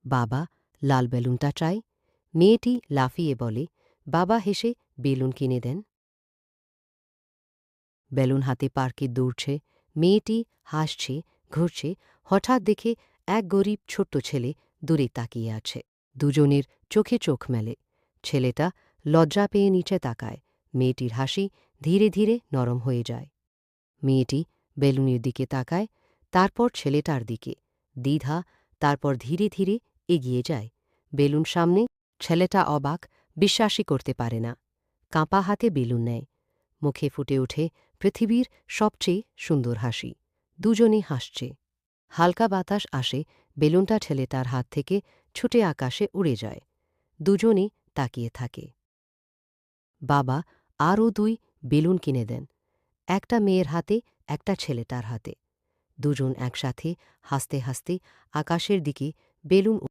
বাবা লাল বেলুনটা চাই। মেয়েটি লাফিয়ে বলে, বাবা হেসে বেলুন কিনে দেন। বেলুন হাতে পার্কে দৌড়ছে, মেয়েটি হাসছে, ঘুরছে। হঠাৎ দেখে এক গরিব ছোট্ট ছেলে দূরে তাকিয়ে আছে। দুজনের চোখে চোখ মেলে। ছেলেটা লজ্জা পেয়ে নিচে তাকায়। মেয়েটির হাসি ধীরে ধীরে নরম হয়ে যায়। মেয়েটি বেলুনের দিকে তাকায়, তারপর ছেলেটার দিকে। দ্বিধা, তারপর ধীরে ধীরে এগিয়ে যায়। বেলুন সামনে। ছেলেটা অবাক, বিশ্বাসই করতে পারে না। কাঁপা হাতে বেলুন নেয়। মুখে ফুটে ওঠে পৃথিবীর সবচেয়ে সুন্দর হাসি। দুজনে হাসছে। হালকা বাতাস আসে, বেলুনটা ছেলেটার হাত থেকে ছুটে আকাশে উড়ে যায়। দুজনে তাকিয়ে থাকে। বাবা আরও 2 বেলুন কিনে দেন, একটা মেয়ের হাতে, একটা ছেলেটার হাতে। দুজন একসাথে হাসতে হাসতে আকাশের দিকে বেলুন